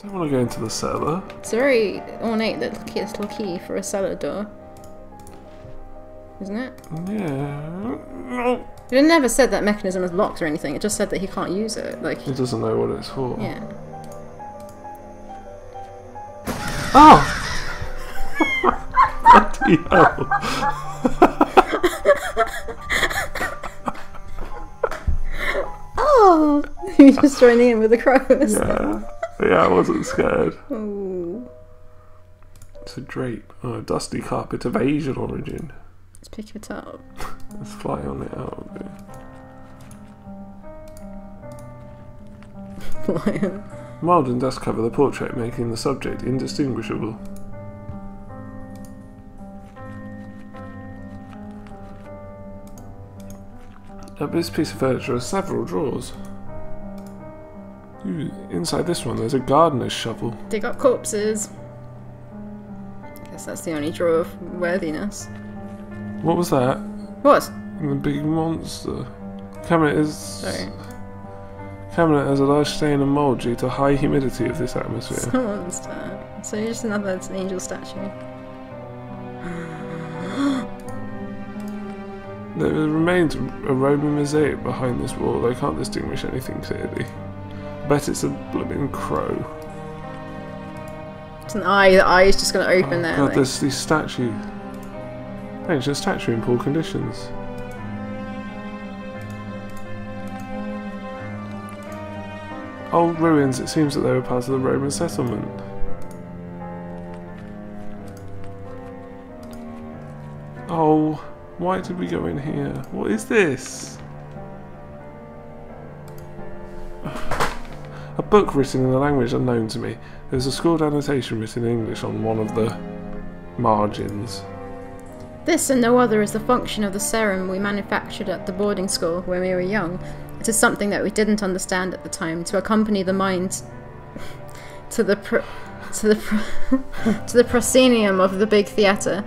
Don't want to go into the cellar. It's a very ornate little key for a cellar door. Isn't it? Yeah. It never said that mechanism was locked or anything, it just said that he can't use it. Like, He doesn't know what it's for. yeah. Oh! Bloody hell. Oh! He's just joining in with the crows. Yeah, I wasn't scared. Oh. It's a drape. Oh, a dusty carpet of Asian origin. Let's pick it up. Let's fly on it out of it. Lion. Mould and dust cover the portrait, making the subject indistinguishable. Up this piece of furniture are several drawers. Ooh, inside this one there's a gardener's shovel. Dig up corpses. Guess that's the only drawer of worthiness. What was that? What? The big monster. Cabinet is... Sorry. Cabinet has a large stain of mould due to high humidity of this atmosphere. It's a monster. So you're just another angel statue. There remains a Roman mosaic behind this wall. I can't distinguish anything clearly. I bet it's a blooming crow. It's an eye. The eye is just going to open there. God, like. there's these statues. Ancient statue in poor conditions. Old ruins. It seems that they were part of the Roman settlement. Oh, why did we go in here? What is this? A book written in a language unknown to me. There's a scrawled annotation written in English on one of the margins. This and no other is the function of the serum we manufactured at the boarding school when we were young. It is something that we didn't understand at the time, to accompany the mind to the proscenium of the big theatre,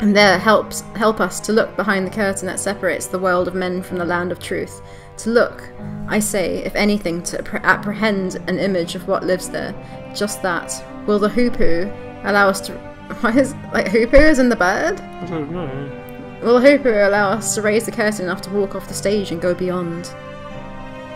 and there help us to look behind the curtain that separates the world of men from the land of truth. To look, I say, if anything, to apprehend an image of what lives there. Just that. Will the hoopoo allow us to... Why is... like, hoopoo is in the bird? I don't know. Will the hoopoo allow us to raise the curtain enough to walk off the stage and go beyond?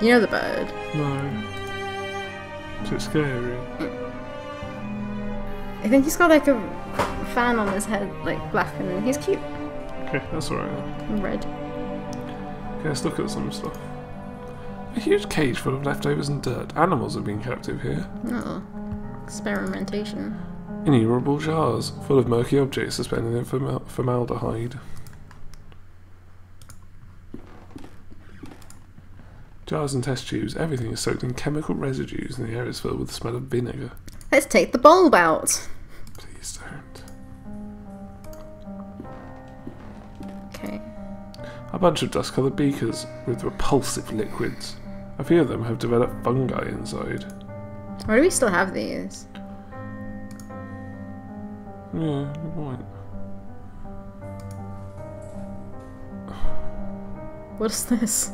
You know the bird? No. Is it scary? I think he's got like a fan on his head, like black, and he's cute. Okay, that's alright then. And red. Okay, let's look at some stuff. A huge cage full of leftovers and dirt. Animals have been captive here. Oh. Experimentation. Innumerable jars full of murky objects suspended in formaldehyde. Jars and test tubes. Everything is soaked in chemical residues and the air is filled with the smell of vinegar. Let's take the bulb out. Please don't. Okay. A bunch of dust-coloured beakers with repulsive liquids. A few of them have developed fungi inside. Why do we still have these? Yeah, good point. What's this?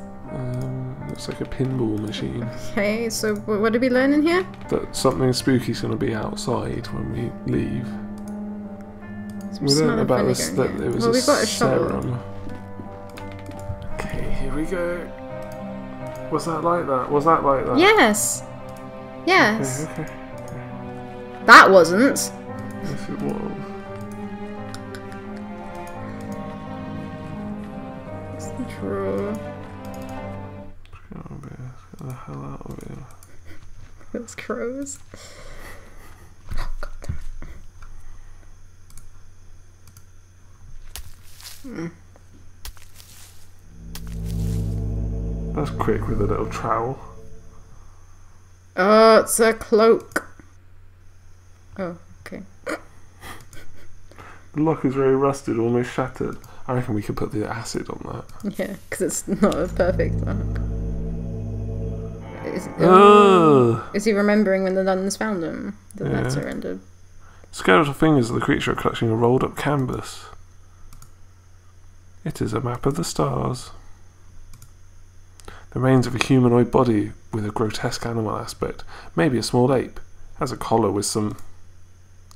Looks like a pinball machine. Okay, so what did we learn in here? That something spooky's going to be outside when we leave. We Smell learned of about this, vinegar that in it was here. Well, a we've got a shovel. serum. Okay, here we go. Was that like that? Was that like that? Yes. Yes. Okay. That wasn't. Yes, it was. It's the drawer. Get the hell out of here. Those crows. Oh, God damn it. That's quick with a little trowel. Oh, it's a cloak. Oh, okay. The lock is very rusted, almost shattered. I reckon we could put the acid on that. Yeah, because it's not a perfect lock. Is he remembering when the nuns found him? The letter ended. Skeletal fingers of the creature are clutching a rolled up canvas. It is a map of the stars. The remains of a humanoid body with a grotesque animal aspect. Maybe a small ape. Has a collar with some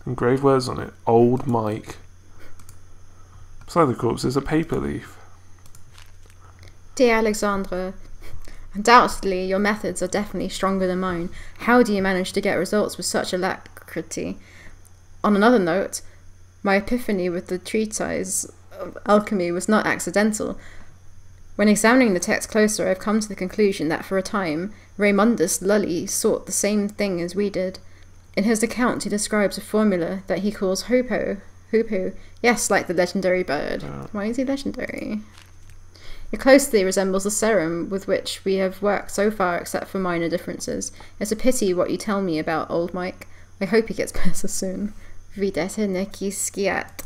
engraved words on it. Old Mike. Beside the corpse is a paper leaf. Dear Alexandre, undoubtedly your methods are definitely stronger than mine. How do you manage to get results with such alacrity? On another note, my epiphany with the treatise of alchemy was not accidental. When examining the text closer, I've come to the conclusion that for a time, Raymundus Lully sought the same thing as we did. In his account, he describes a formula that he calls hoopoe. Hoopoe. Yes, like the legendary bird. Why is he legendary? It closely resembles the serum with which we have worked so far, except for minor differences. It's a pity what you tell me about old Mike. I hope he gets better soon. Videte neki skiat.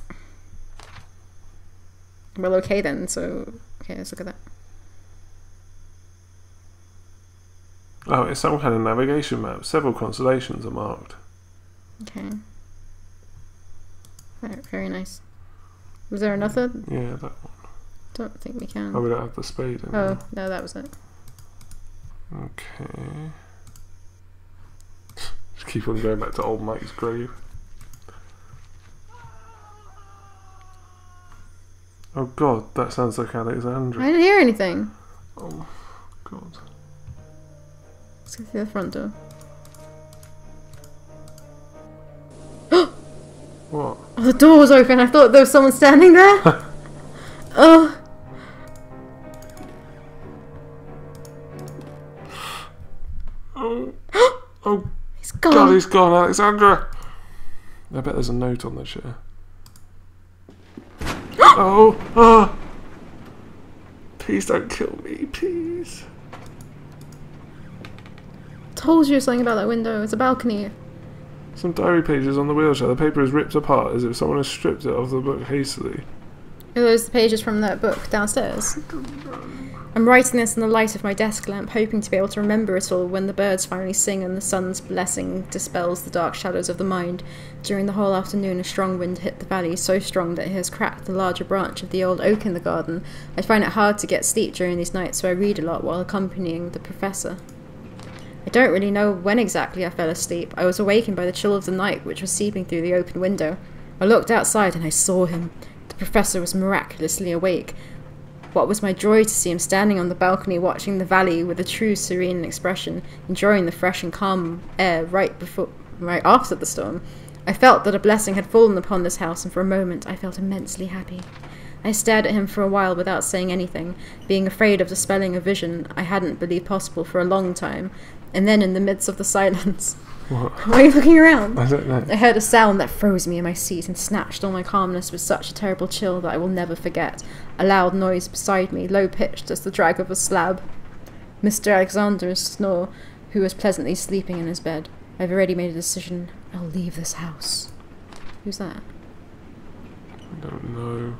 Well, okay then, so... Okay, let's look at that. Oh, it's some kind of navigation map. Several constellations are marked. Okay. Very nice. Was there another? Yeah, that one. Don't think we can. Oh, we don't have the spade anymore. Oh, no, that was it. Okay. Just keep on going back to old Mike's grave. Oh god, that sounds like Alexandra. I didn't hear anything. Oh god. Let's go through the front door. What? Oh, the door was open. I thought there was someone standing there. Oh. Oh. Oh. He's gone. God, he's gone, Alexandra. I bet there's a note on the chair. Oh. Oh. Please don't kill me, please. Told you something about that window. It's a balcony. Some diary pages on the wheelchair. The paper is ripped apart as if someone has stripped it off the book hastily. Are those the pages from that book downstairs? I'm writing this in the light of my desk lamp, hoping to be able to remember it all when the birds finally sing and the sun's blessing dispels the dark shadows of the mind. During the whole afternoon, a strong wind hit the valley, so strong that it has cracked the larger branch of the old oak in the garden. I find it hard to get sleep during these nights, so I read a lot while accompanying the professor. I don't really know when exactly I fell asleep. I was awakened by the chill of the night, which was seeping through the open window. I looked outside and I saw him. The professor was miraculously awake. What was my joy to see him standing on the balcony watching the valley with a true serene expression, enjoying the fresh and calm air right after the storm. I felt that a blessing had fallen upon this house, and for a moment I felt immensely happy. I stared at him for a while without saying anything, being afraid of dispelling a vision I hadn't believed possible for a long time. And then in the midst of the silence... What? Why are you looking around? I don't know. I heard a sound that froze me in my seat and snatched all my calmness with such a terrible chill that I will never forget. A loud noise beside me, low-pitched as the drag of a slab. Mr. Alexander's snore, who was pleasantly sleeping in his bed. I've already made a decision. I'll leave this house. Who's that? I don't know.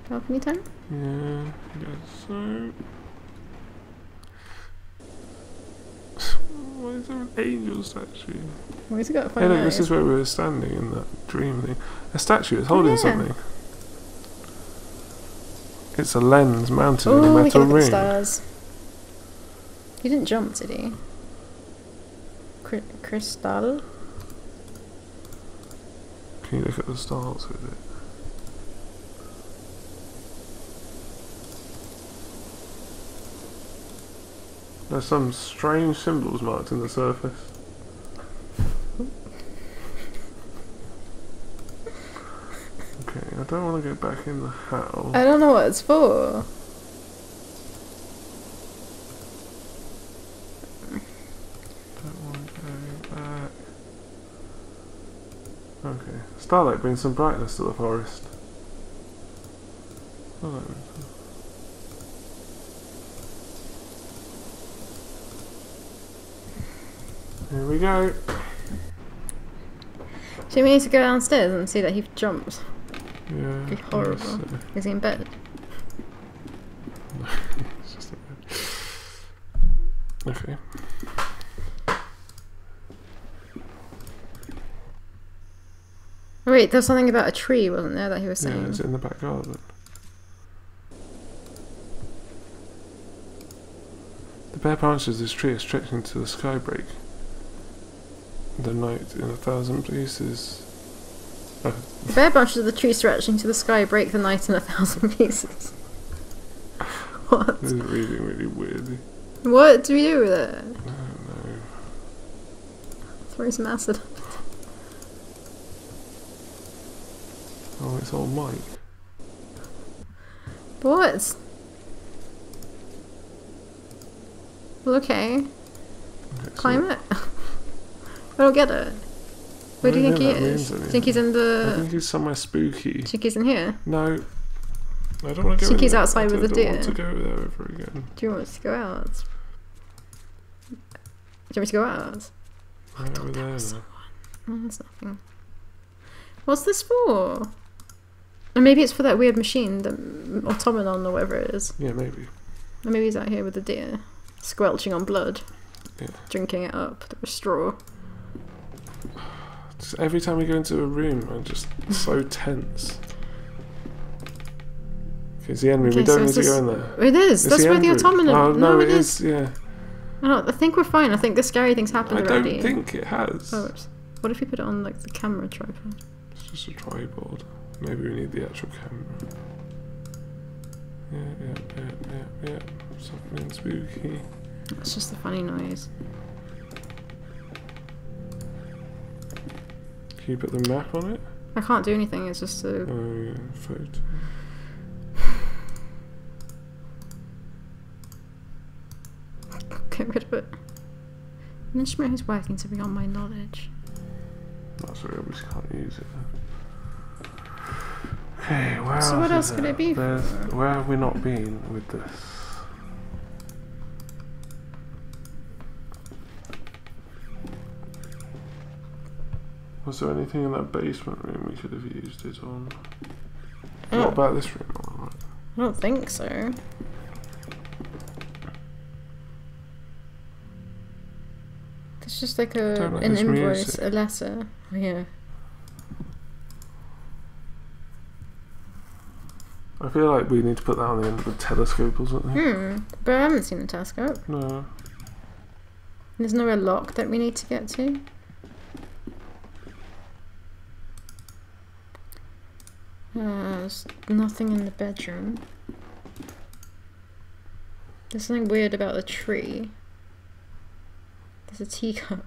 Balcony time? Yeah, I guess so. Why is there an angel statue? Where's he got to Hey find look, out? this is where we were standing in that dream thing. A statue is holding something. It's a lens mounted in a Oh, we metal can look at the ring. stars. He didn't jump, did he? Crystal? Can you look at the stars with it? There's some strange symbols marked in the surface. Okay, I don't want to go back in the house. I don't know what it's for. Don't want to go back. Okay. Starlight brings some brightness to the forest. Oh, here we go. Do we need to go downstairs and see that he jumped? Yeah. It'd be horrible. So. Is he in bed? It's just okay. Oh, wait, there's something about a tree, wasn't there, that he was saying? Yeah, it's in the back garden. bare branches of this tree are stretching to the sky break. The night in 1,000 pieces. Oh. The bare branches of the tree stretching to the sky break the night in 1,000 pieces. What? This is really, really weird. What do we do with it? I don't know. Throw some acid. Oh, it's old Mike. What? Well, okay. Climb it. I don't get it. Where do you think he is? Do you think he's in I the... think he's somewhere spooky. Do you think he's in here? No. I don't want to go. Think he's there. outside with the deer? I don't want to go there ever again. Do you want us to go out? Do you want me to go out? Right over there. Oh, there's nothing. What's this for? Or maybe it's for that weird machine, the automaton or whatever it is. Yeah, maybe. Or maybe he's out here with the deer, squelching on blood, Yeah. drinking it up with a straw. Just every time we go into a room, I'm just so tense. Okay, it's the enemy. Okay, we don't so need to go in there. It is. It's That's where the end room. automaton. Oh no, it is. is. Yeah. I think we're fine. I think the scary things happened I already. don't think it has. Oh, what if you put it on like the camera tripod? It's just a tripod. Maybe we need the actual camera. Yeah. Something spooky. It's just a funny noise. Can you put the map on it? I can't do anything. It's just a. Oh yeah, photo. Get rid of it. An instrument is working to beyond my knowledge. That's why we obviously can't use it. Okay, where So else what else is could there? it be There's, for? where have we not been with this? Was there anything in that basement room we could have used it on? What about this room? Alright. I don't think so. It's just like Don't like an this invoice, music. a letter. Oh, yeah. I feel like we need to put that on the end of the telescope or something. But I haven't seen the telescope. No. There's nowhere locked that we need to get to. There's nothing in the bedroom. There's something weird about the tree. There's a teacup.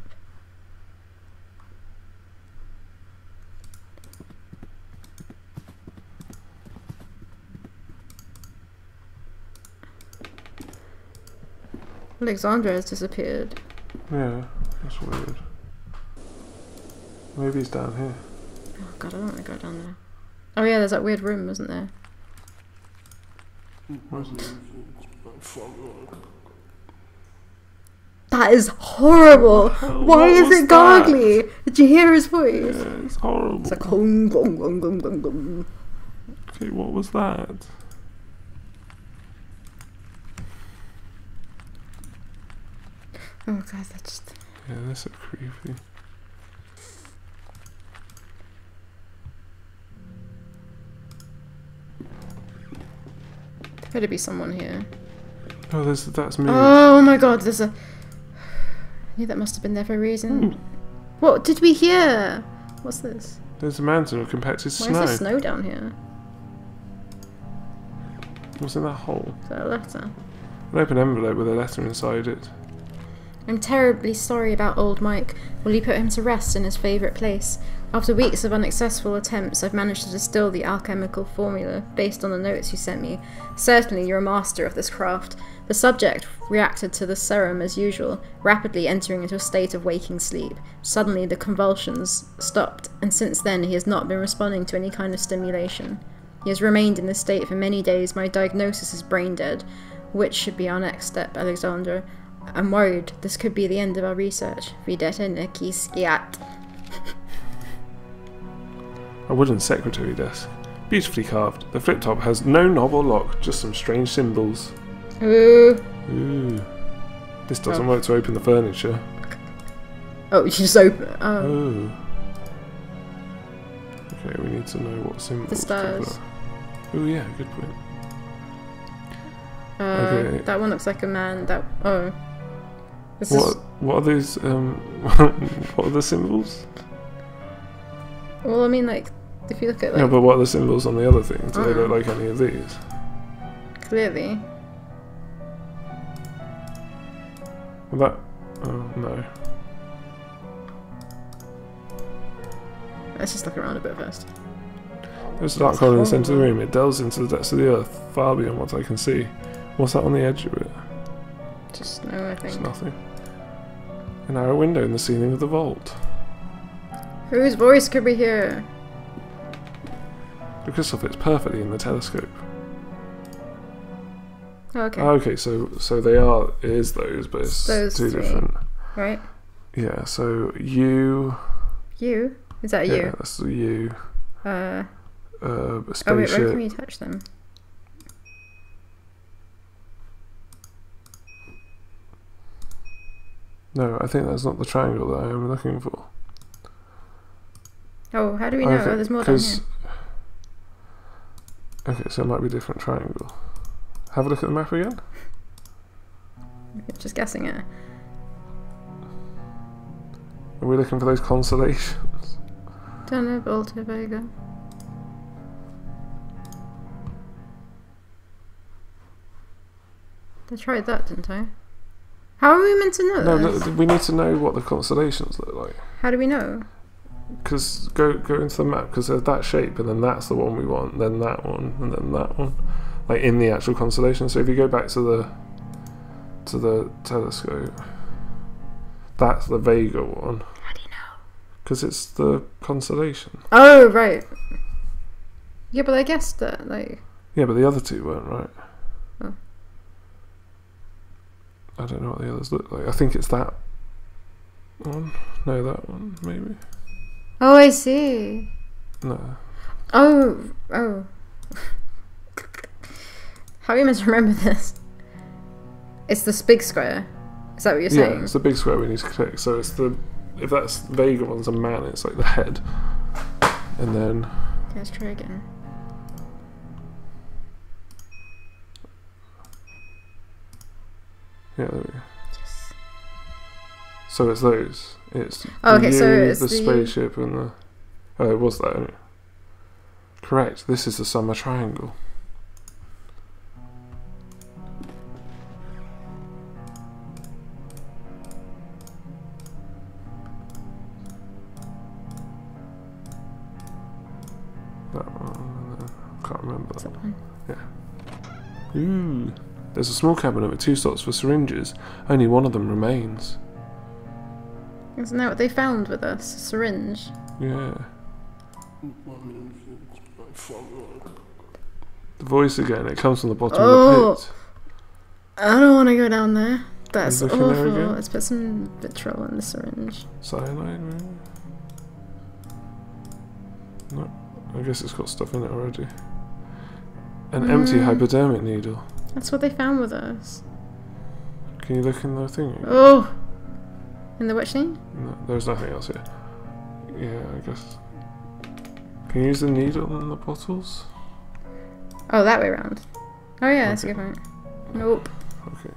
Alexandra has disappeared. Yeah, that's weird. Maybe he's down here. Oh god, I don't want to go down there. Oh yeah, there's that weird room, isn't there? Where's it? That is horrible! hell? Why What is was it gargly? Did you hear his voice? Yeah, it's horrible. It's like gong, gong, gong, gong, gong, gong. Okay, what was that? Oh god, that's just... Yeah, that's so creepy. There better be someone here. Oh, that's me. Oh my god, there's a... Yeah, that must have been there for a reason. Ooh. What did we hear? What's this? There's a mountain of compacted Why snow. is there snow down here? What's in that hole? Is that a letter? An open envelope with a letter inside it. I'm terribly sorry about old Mike. Will you put him to rest in his favourite place? After weeks of unsuccessful attempts, I've managed to distill the alchemical formula based on the notes you sent me. Certainly you're a master of this craft. The subject reacted to the serum as usual, rapidly entering into a state of waking sleep. Suddenly the convulsions stopped, and since then he has not been responding to any kind of stimulation. He has remained in this state for many days. My diagnosis is brain dead. Which should be our next step, Alexandra? I'm worried this could be the end of our research. Videte neki skiat. A wooden secretary desk. Beautifully carved. The flip top has no knob or lock, just some strange symbols. Ooh. Ooh. This doesn't work to open the furniture. Oh, you just open. Oh. Oh. Okay, we need to know what symbols. The stars. Oh yeah, good point. Okay. That one looks like a man. That. Oh. This is, What are these? What are the symbols? well, I mean, like, if you look at, like, No, but what are the symbols on the other thing? Do they look like any of these? clearly. Well, that. Oh no. Let's just look around a bit first. There's a dark hole in the centre of the room. It delves into the depths of the earth, far beyond what I can see. What's that on the edge of it? Just no, I It's think. nothing. A narrow window in the ceiling of the vault. Whose voice could we hear? The crystal fits perfectly in the telescope. Oh, okay. Okay, so they are. It is those, but it's Those two three. different. Right. Yeah. So you. You? Is that Yeah, you? that's the you. A A oh wait, spaceship. where can we touch them? No, I think that's not the triangle that I am looking for. Oh, how do we know? Okay, Oh, there's more down here. Okay, so it might be a different triangle. Have a look at the map again. Just guessing it. Are we looking for those constellations? Don't know, Alta Vega. I tried that, didn't I? How are we meant to know No, this? we need to know what the constellations look like. How do we know? Because go into the map, because there's that shape, and then that's the one we want, then that one, and then that one, like in the actual constellation. So if you go back to the telescope, that's the Vega one. How do you know? Because it's the constellation. Oh, right. Yeah, but I guessed that, like... Yeah, but the other two weren't right. Oh. I don't know what the others look like. I think it's that one. No, that one, maybe. Oh, I see. No. Oh. How are you meant to remember this? It's this big square. Is that what you're saying? Yeah, it's the big square we need to click. So it's the... If that's Vega one's a man, it's like the head. And then... Okay, let's try again. Yeah, there we go. Yes. So it's those. It's Oh, okay, you, so it's the the- spaceship and the... Oh, it was that. Correct. This is the summer triangle. That one. I can't remember What's that that one. one? Ooh. There's a small cabinet with 2 slots for syringes. Only one of them remains. Isn't that what they found with us? A syringe. Yeah. The voice again. It comes from the bottom Oh. of the pit. I don't want to go down there. That's looking there awful. again? Let's put some vitriol in the syringe. Cyanide, maybe? No. I guess it's got stuff in it already. An empty hypodermic needle. That's what they found with us. Can you look in the thing? Oh! In the what thing? No, there's nothing else here. Yeah, I guess. Can you use the needle on the bottles? Oh, that way around. Oh yeah, that's a Okay. good point. Nope. Okay.